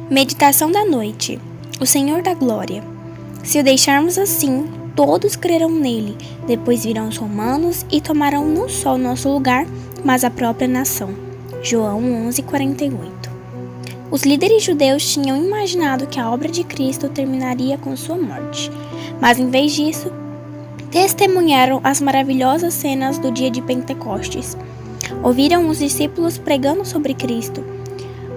Meditação da noite. O Senhor da Glória. Se o deixarmos assim, todos crerão nele. Depois virão os romanos e tomarão não só o nosso lugar, mas a própria nação. João 11:48. Os líderes judeus tinham imaginado que a obra de Cristo terminaria com sua morte. Mas em vez disso, testemunharam as maravilhosas cenas do dia de Pentecostes. Ouviram os discípulos pregando sobre Cristo,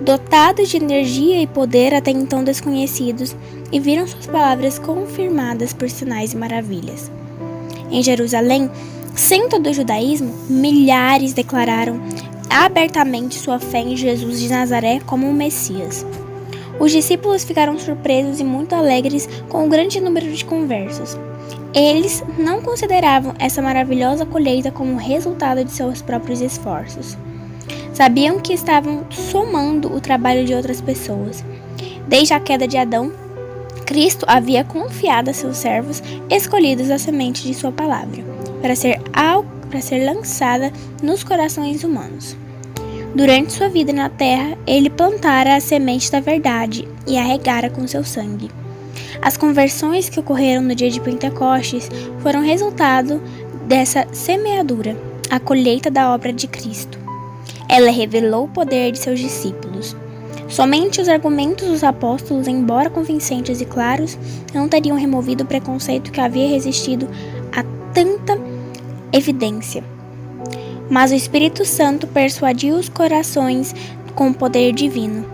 dotados de energia e poder até então desconhecidos, e viram suas palavras confirmadas por sinais e maravilhas. Em Jerusalém, centro do judaísmo, milhares declararam abertamente sua fé em Jesus de Nazaré como o Messias. Os discípulos ficaram surpresos e muito alegres com o grande número de conversos. Eles não consideravam essa maravilhosa colheita como resultado de seus próprios esforços. Sabiam que estavam somando o trabalho de outras pessoas. Desde a queda de Adão, Cristo havia confiado a seus servos escolhidos a semente de sua palavra, para ser lançada nos corações humanos. Durante sua vida na terra, ele plantara a semente da verdade e a regara com seu sangue. As conversões que ocorreram no dia de Pentecostes foram resultado dessa semeadura, a colheita da obra de Cristo. Ela revelou o poder de seus discípulos. Somente os argumentos dos apóstolos, embora convincentes e claros, não teriam removido o preconceito que havia resistido a tanta evidência. Mas o Espírito Santo persuadiu os corações com o poder divino.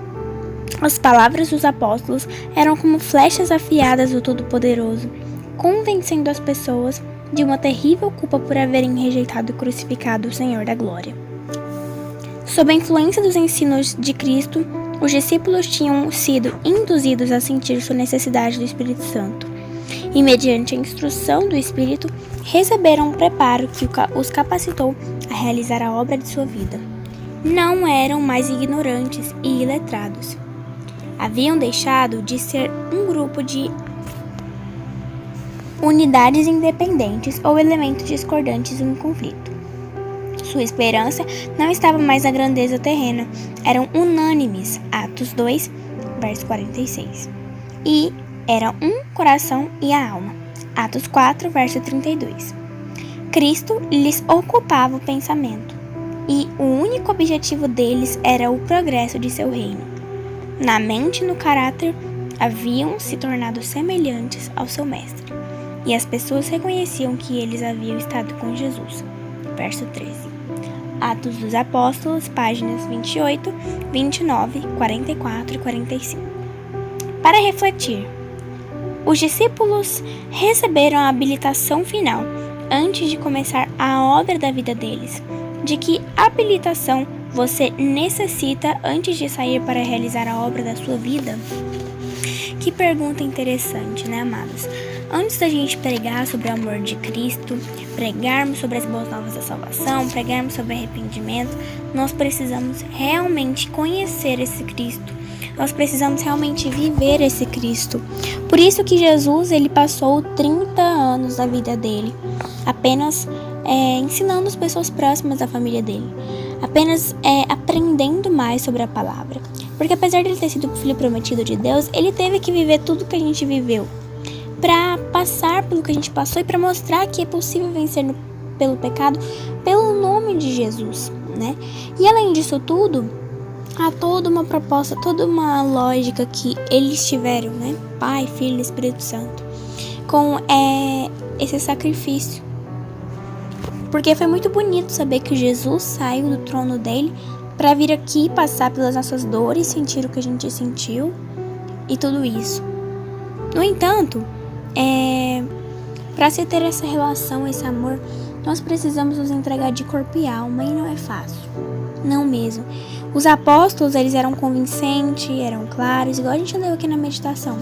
As palavras dos apóstolos eram como flechas afiadas do Todo-Poderoso, convencendo as pessoas de uma terrível culpa por haverem rejeitado e crucificado o Senhor da Glória. Sob a influência dos ensinos de Cristo, os discípulos tinham sido induzidos a sentir sua necessidade do Espírito Santo, e mediante a instrução do Espírito, receberam um preparo que os capacitou a realizar a obra de sua vida. Não eram mais ignorantes e iletrados. Haviam deixado de ser um grupo de unidades independentes ou elementos discordantes em conflito. Sua esperança não estava mais na grandeza terrena, eram unânimes, Atos 2, verso 46. E eram um coração e a alma, Atos 4, verso 32. Cristo lhes ocupava o pensamento, e o único objetivo deles era o progresso de seu reino. Na mente e no caráter, haviam se tornado semelhantes ao seu mestre, e as pessoas reconheciam que eles haviam estado com Jesus. Verso 13. Atos dos Apóstolos, páginas 28, 29, 44 e 45. Para refletir, os discípulos receberam a habilitação final antes de começar a obra da vida deles. De que habilitação você necessita antes de sair para realizar a obra da sua vida? Que pergunta interessante, né, amados? Antes da gente pregar sobre o amor de Cristo, pregarmos sobre as boas novas da salvação, pregarmos sobre arrependimento, nós precisamos realmente conhecer esse Cristo. Nós precisamos realmente viver esse Cristo. Por isso que Jesus, ele passou 30 anos da vida dele apenas ensinando as pessoas próximas da família dele, apenas aprendendo mais sobre a palavra. Porque apesar de ele ter sido o filho prometido de Deus, ele teve que viver tudo que a gente viveu, para passar pelo que a gente passou e para mostrar que é possível vencer pelo pecado pelo nome de Jesus, né? E além disso tudo, há toda uma proposta, toda uma lógica que eles tiveram, né? Pai, Filho e Espírito Santo, com esse sacrifício. Porque foi muito bonito saber que Jesus saiu do trono dele para vir aqui passar pelas nossas dores, sentir o que a gente sentiu e tudo isso. No entanto, para se ter essa relação, esse amor, nós precisamos nos entregar de corpo e alma, e não é fácil. Não mesmo. Os apóstolos, eles eram convincentes, eram claros, igual a gente leu aqui na meditação.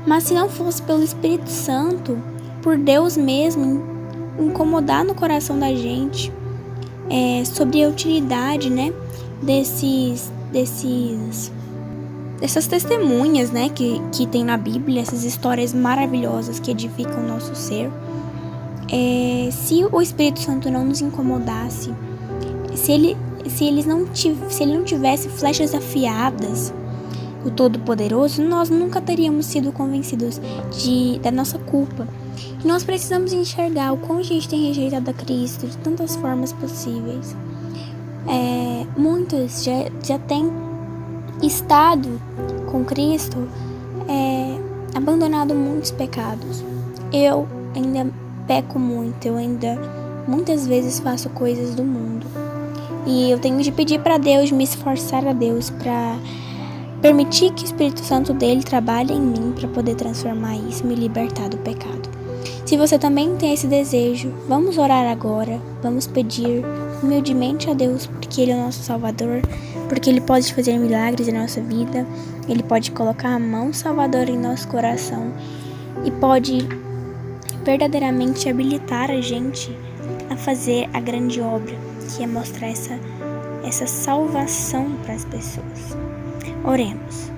Mas se não fosse pelo Espírito Santo, por Deus mesmo, incomodar no coração da gente sobre a utilidade, né, dessas testemunhas, né, que tem na Bíblia, essas histórias maravilhosas que edificam o nosso ser. Se o Espírito Santo não nos incomodasse, se ele não tivesse flechas afiadas o Todo-Poderoso, nós nunca teríamos sido convencidos da nossa culpa. E nós precisamos enxergar o quão a gente tem rejeitado a Cristo de tantas formas possíveis. Muitos já têm estado com Cristo, abandonado muitos pecados. Eu ainda peco muito, eu ainda muitas vezes faço coisas do mundo. E eu tenho de pedir para Deus, me esforçar a Deus para permitir que o Espírito Santo dele trabalhe em mim para poder transformar isso, me libertar do pecado. Se você também tem esse desejo, vamos orar agora, vamos pedir humildemente a Deus, porque Ele é o nosso Salvador, porque Ele pode fazer milagres em nossa vida, Ele pode colocar a mão salvadora em nosso coração e pode verdadeiramente habilitar a gente a fazer a grande obra, que é mostrar essa salvação para as pessoas. Oremos.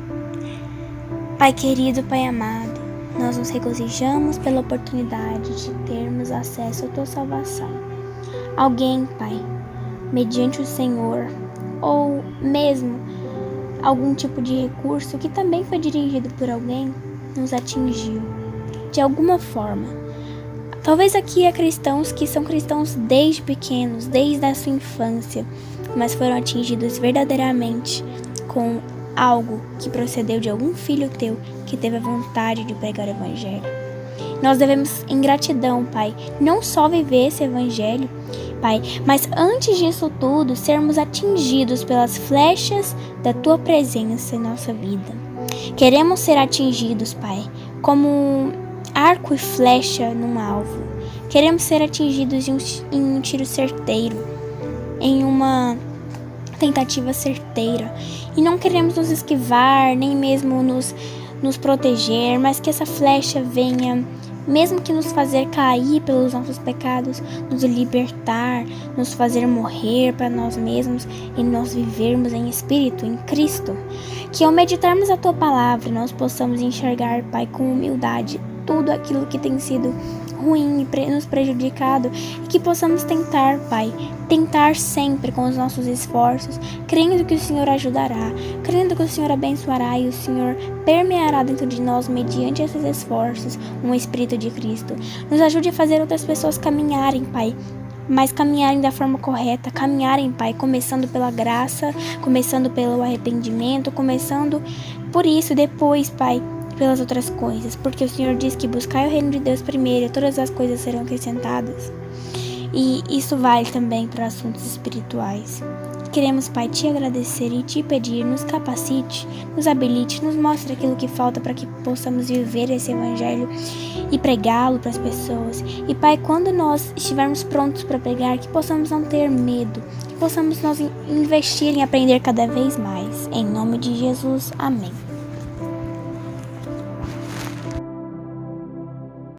Pai querido, Pai amado, nós nos regozijamos pela oportunidade de termos acesso à Tua salvação. Alguém, Pai, mediante o Senhor, ou mesmo algum tipo de recurso que também foi dirigido por alguém, nos atingiu de alguma forma. Talvez aqui há cristãos que são cristãos desde pequenos, desde a sua infância, mas foram atingidos verdadeiramente com algo que procedeu de algum filho teu que teve a vontade de pregar o Evangelho. Nós devemos, em gratidão, Pai, não só viver esse Evangelho, Pai, mas antes disso tudo, sermos atingidos pelas flechas da Tua presença em nossa vida. Queremos ser atingidos, Pai, como arco e flecha num alvo. Queremos ser atingidos em um tiro certeiro, em uma tentativa certeira. E não queremos nos esquivar, nem mesmo nos proteger, mas que essa flecha venha, mesmo que nos fazer cair pelos nossos pecados, nos libertar, nos fazer morrer para nós mesmos e nós vivermos em espírito, em Cristo. Que ao meditarmos a Tua palavra, nós possamos enxergar, Pai, com humildade tudo aquilo que tem sido ruim e nos prejudicado, e que possamos tentar, Pai, tentar sempre com os nossos esforços, crendo que o Senhor ajudará, crendo que o Senhor abençoará e o Senhor permeará dentro de nós, mediante esses esforços, um Espírito de Cristo. Nos ajude a fazer outras pessoas caminharem, Pai, mas caminharem da forma correta, caminharem, Pai, começando pela graça, começando pelo arrependimento, começando por isso, depois, Pai, pelas outras coisas, porque o Senhor diz que buscai o reino de Deus primeiro e todas as coisas serão acrescentadas. E isso vale também para assuntos espirituais. Queremos, Pai, Te agradecer e Te pedir, nos capacite, nos habilite, nos mostre aquilo que falta para que possamos viver esse Evangelho e pregá-lo para as pessoas. E, Pai, quando nós estivermos prontos para pregar, que possamos não ter medo, que possamos nós investir em aprender cada vez mais. Em nome de Jesus, amém.